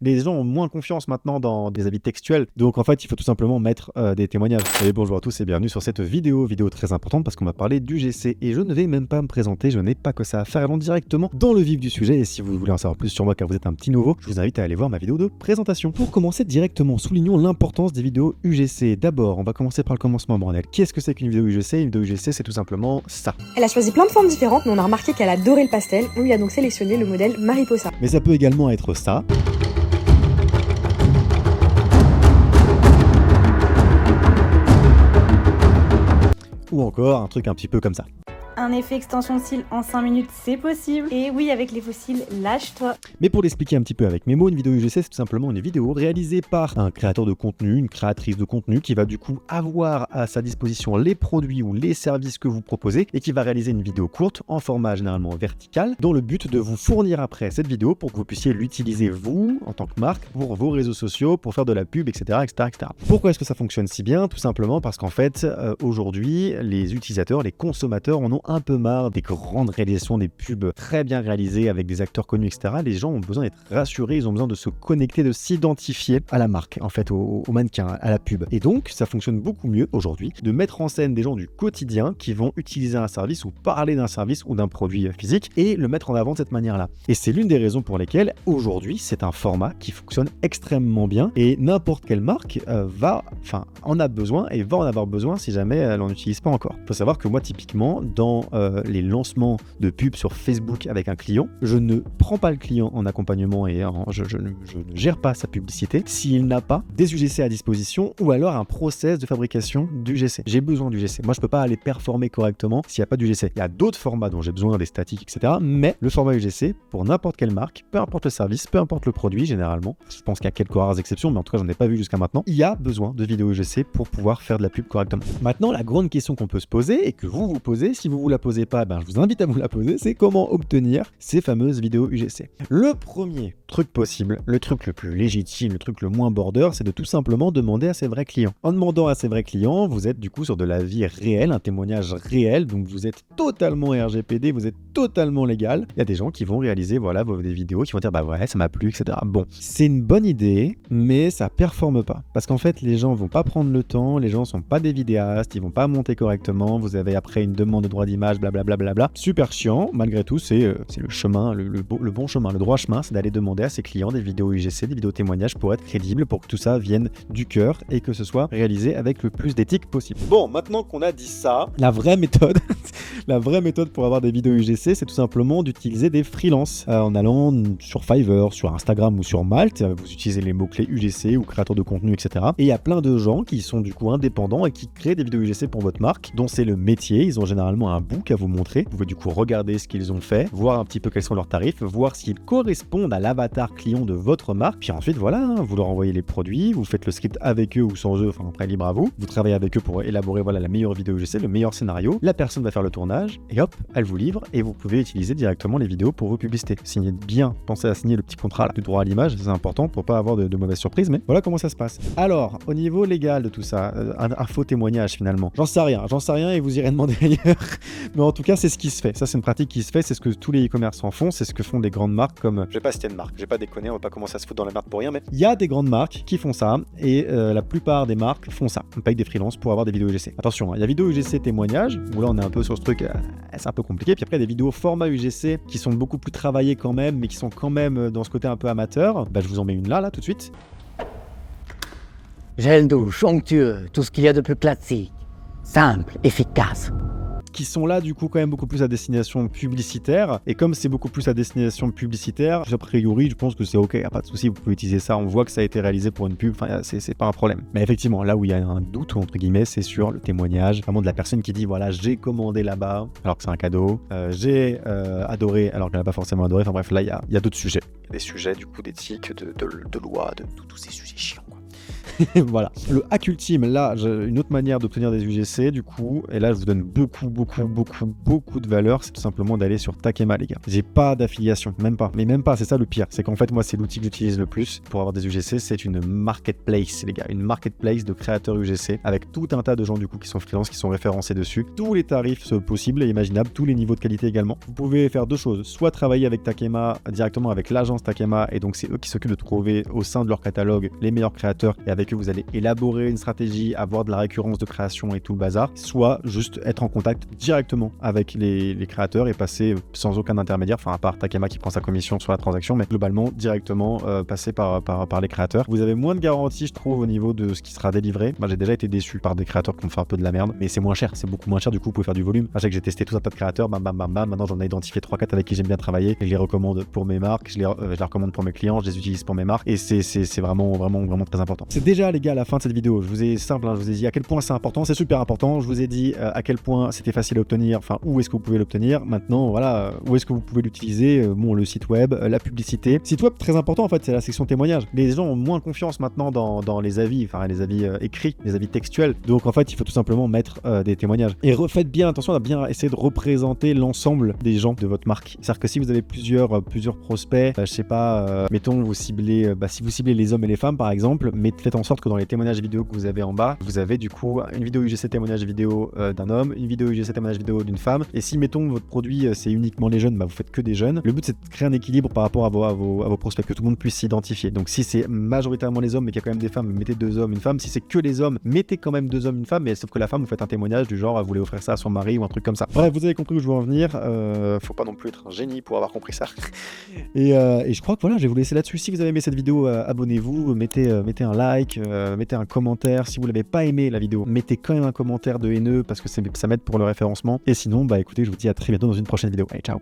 Les gens ont moins confiance maintenant dans des avis textuels, donc en fait il faut tout simplement mettre des témoignages. Et bonjour à tous et bienvenue sur cette vidéo très importante parce qu'on va parler d'UGC et je ne vais même pas me présenter, je n'ai pas que ça à faire, allons directement dans le vif du sujet. Et si vous voulez en savoir plus sur moi car vous êtes un petit nouveau, je vous invite à aller voir ma vidéo de présentation. Pour commencer directement, soulignons l'importance des vidéos UGC. D'abord, on va commencer par le commencement, bordel. Qu'est-ce que c'est qu'une vidéo UGC? Une vidéo UGC, c'est tout simplement ça. Elle a choisi plein de formes différentes, mais on a remarqué qu'elle a adoré le pastel. On lui a donc sélectionné le modèle Mariposa. Mais ça peut également être ça. Ou encore un truc un petit peu comme ça. Un effet extension de cils en 5 minutes, c'est possible. Et oui, avec les fossiles, lâche-toi. Mais pour l'expliquer un petit peu avec mes mots, une vidéo UGC, c'est tout simplement une vidéo réalisée par un créateur de contenu, une créatrice de contenu qui va du coup avoir à sa disposition les produits ou les services que vous proposez et qui va réaliser une vidéo courte en format généralement vertical dans le but de vous fournir après cette vidéo pour que vous puissiez l'utiliser vous en tant que marque pour vos réseaux sociaux, pour faire de la pub, etc. etc. Pourquoi est-ce que ça fonctionne si bien? Tout simplement parce qu'en fait, aujourd'hui, les utilisateurs, les consommateurs en ont un peu marre des grandes réalisations, des pubs très bien réalisées avec des acteurs connus, etc. Les gens ont besoin d'être rassurés, ils ont besoin de se connecter, de s'identifier à la marque, en fait, au mannequin, à la pub. Et donc, ça fonctionne beaucoup mieux aujourd'hui de mettre en scène des gens du quotidien qui vont utiliser un service ou parler d'un service ou d'un produit physique et le mettre en avant de cette manière-là. Et c'est l'une des raisons pour lesquelles aujourd'hui, c'est un format qui fonctionne extrêmement bien et n'importe quelle marque en a besoin et va en avoir besoin si jamais elle n'en utilise pas encore. Il faut savoir que moi, typiquement, dans les lancements de pubs sur Facebook avec un client, je ne prends pas le client en accompagnement et je ne gère pas sa publicité s'il n'a pas des UGC à disposition ou alors un process de fabrication d'UGC. J'ai besoin d'UGC. Moi, je peux pas aller performer correctement s'il n'y a pas d'UGC. Il y a d'autres formats dont j'ai besoin, des statiques, etc. Mais le format UGC, pour n'importe quelle marque, peu importe le service, peu importe le produit, généralement, je pense qu'il y a quelques rares exceptions, mais en tout cas, j'en ai pas vu jusqu'à maintenant, il y a besoin de vidéos UGC pour pouvoir faire de la pub correctement. Maintenant, la grande question qu'on peut se poser et que vous posez, si vous la posez pas, je vous invite à vous la poser, c'est comment obtenir ces fameuses vidéos UGC. Le premier truc possible, le truc le plus légitime, le truc le moins border, c'est de tout simplement demander à ses vrais clients. En demandant à ses vrais clients, vous êtes du coup sur de la vie réelle, un témoignage réel, donc vous êtes totalement RGPD, vous êtes totalement légal. Il y a des gens qui vont réaliser des vidéos, qui vont dire ouais, ça m'a plu, etc. Bon, c'est une bonne idée, mais ça performe pas. Parce qu'en fait, les gens vont pas prendre le temps, les gens sont pas des vidéastes, ils vont pas monter correctement, vous avez après une demande de droit d'image, blablabla. Super chiant, malgré tout, c'est le chemin, le bon chemin, le droit chemin, c'est d'aller demander à ses clients des vidéos UGC, des vidéos témoignages pour être crédible, pour que tout ça vienne du cœur et que ce soit réalisé avec le plus d'éthique possible. Bon, maintenant qu'on a dit ça, la vraie méthode pour avoir des vidéos UGC, c'est tout simplement d'utiliser des freelances. En allant sur Fiverr, sur Instagram ou sur Malte, vous utilisez les mots-clés UGC ou créateur de contenu, etc. Et il y a plein de gens qui sont du coup indépendants et qui créent des vidéos UGC pour votre marque, dont c'est le métier. Ils ont généralement un book à vous montrer. Vous pouvez du coup regarder ce qu'ils ont fait, voir un petit peu quels sont leurs tarifs, voir s'ils correspondent à l'avatar client de votre marque. Puis ensuite, voilà, vous leur envoyez les produits, vous faites le script avec eux ou sans eux, enfin après libre à vous. Vous travaillez avec eux pour élaborer la meilleure vidéo UGC, le meilleur scénario. La personne va faire le tournage et hop, elle vous livre et vous pouvez utiliser directement les vidéos pour vos publicités. Signez bien, pensez à signer le petit contrat de droit à l'image, c'est important pour pas avoir de mauvaises surprises, mais voilà comment ça se passe. Alors, au niveau légal de tout ça, un faux témoignage finalement. J'en sais rien et vous irez demander ailleurs. Mais en tout cas, c'est ce qui se fait. Ça, c'est une pratique qui se fait. C'est ce que tous les e-commerçants font. C'est ce que font des grandes marques comme... Je vais pas citer de marque. Je vais pas déconner. On va pas commencer à se foutre dans la merde pour rien. Mais il y a des grandes marques qui font ça. Et la plupart des marques font ça. On paye des freelances pour avoir des vidéos UGC. Attention, il y a vidéos UGC témoignages. Où là, on est un peu sur ce truc. C'est un peu compliqué. Puis après, des vidéos format UGC qui sont beaucoup plus travaillées quand même. Mais qui sont quand même dans ce côté un peu amateur. Je vous en mets une là tout de suite. Gel douche, onctueux, tout ce qu'il y a de plus classique. Simple, efficace. Qui sont là du coup quand même beaucoup plus à destination publicitaire, et comme c'est beaucoup plus à destination publicitaire, a priori je pense que c'est ok, y a pas de souci, vous pouvez utiliser ça, on voit que ça a été réalisé pour une pub, enfin c'est pas un problème. Mais effectivement là où il y a un doute entre guillemets, c'est sur le témoignage vraiment de la personne qui dit voilà, j'ai commandé là-bas alors que c'est un cadeau, j'ai adoré alors qu'elle n'a pas forcément adoré, enfin bref là il y a d'autres sujets, des sujets du coup d'éthique, de loi, de tous ces sujets chiants quoi. Voilà. Le hack ultime, là, j'ai une autre manière d'obtenir des UGC, du coup, et là, je vous donne beaucoup de valeur, c'est tout simplement d'aller sur Takema, les gars. J'ai pas d'affiliation, même pas. Mais même pas, c'est ça le pire. C'est qu'en fait, moi, c'est l'outil que j'utilise le plus pour avoir des UGC, c'est une marketplace, les gars. Une marketplace de créateurs UGC avec tout un tas de gens, du coup, qui sont freelance, qui sont référencés dessus. Tous les tarifs possibles et imaginables, tous les niveaux de qualité également. Vous pouvez faire deux choses. Soit travailler avec Takema, directement avec l'agence Takema, et donc c'est eux qui s'occupent de trouver au sein de leur catalogue les meilleurs créateurs, et avec eux, vous allez élaborer une stratégie, avoir de la récurrence de création et tout le bazar. Soit juste être en contact directement avec les créateurs et passer sans aucun intermédiaire, enfin à part Takema qui prend sa commission sur la transaction, mais globalement directement passer par les créateurs. Vous avez moins de garanties, je trouve, au niveau de ce qui sera délivré. Moi, j'ai déjà été déçu par des créateurs qui ont fait un peu de la merde, mais c'est moins cher, c'est beaucoup moins cher, du coup vous pouvez faire du volume. Je sais que j'ai testé tout un tas de créateurs, bam, maintenant j'en ai identifié 3-4 avec qui j'aime bien travailler, et je les recommande pour mes marques, je les recommande pour mes clients, je les utilise pour mes marques, et c'est vraiment très important. C'est déjà, les gars, à la fin de cette vidéo, je vous ai simple, je vous ai dit à quel point c'est important, c'est super important, je vous ai dit à quel point c'était facile à obtenir, enfin où est-ce que vous pouvez l'obtenir. Maintenant, voilà, où est-ce que vous pouvez l'utiliser. Bon, le site web, la publicité. Site web, très important en fait, c'est la section témoignages. Les gens ont moins confiance maintenant dans les avis, enfin les avis écrits, les avis textuels. Donc en fait, il faut tout simplement mettre des témoignages. Et faites bien attention à bien essayer de représenter l'ensemble des gens de votre marque. C'est-à-dire que si vous avez plusieurs prospects, je sais pas, mettons vous ciblez, si vous ciblez les hommes et les femmes par exemple, mais faites en sorte que dans les témoignages vidéo que vous avez en bas, vous avez du coup une vidéo UGC témoignage vidéo d'un homme, une vidéo UGC témoignage vidéo d'une femme. Et si mettons votre produit c'est uniquement les jeunes, vous faites que des jeunes. Le but c'est de créer un équilibre par rapport à vos prospects, que tout le monde puisse s'identifier. Donc si c'est majoritairement les hommes mais qu'il y a quand même des femmes, mettez 2 hommes, une femme. Si c'est que les hommes, mettez quand même 2 hommes, une femme, mais sauf que la femme, vous faites un témoignage du genre vous voulez offrir ça à son mari ou un truc comme ça. Bref, vous avez compris où je veux en venir. Faut pas non plus être un génie pour avoir compris ça. Et je crois que voilà, je vais vous laisser là-dessus. Si vous avez aimé cette vidéo, abonnez-vous, mettez un like, mettez un commentaire. Si vous l'avez pas aimé la vidéo, mettez quand même un commentaire de haineux parce que ça m'aide pour le référencement. Et sinon, écoutez, je vous dis à très bientôt dans une prochaine vidéo. Allez, ciao.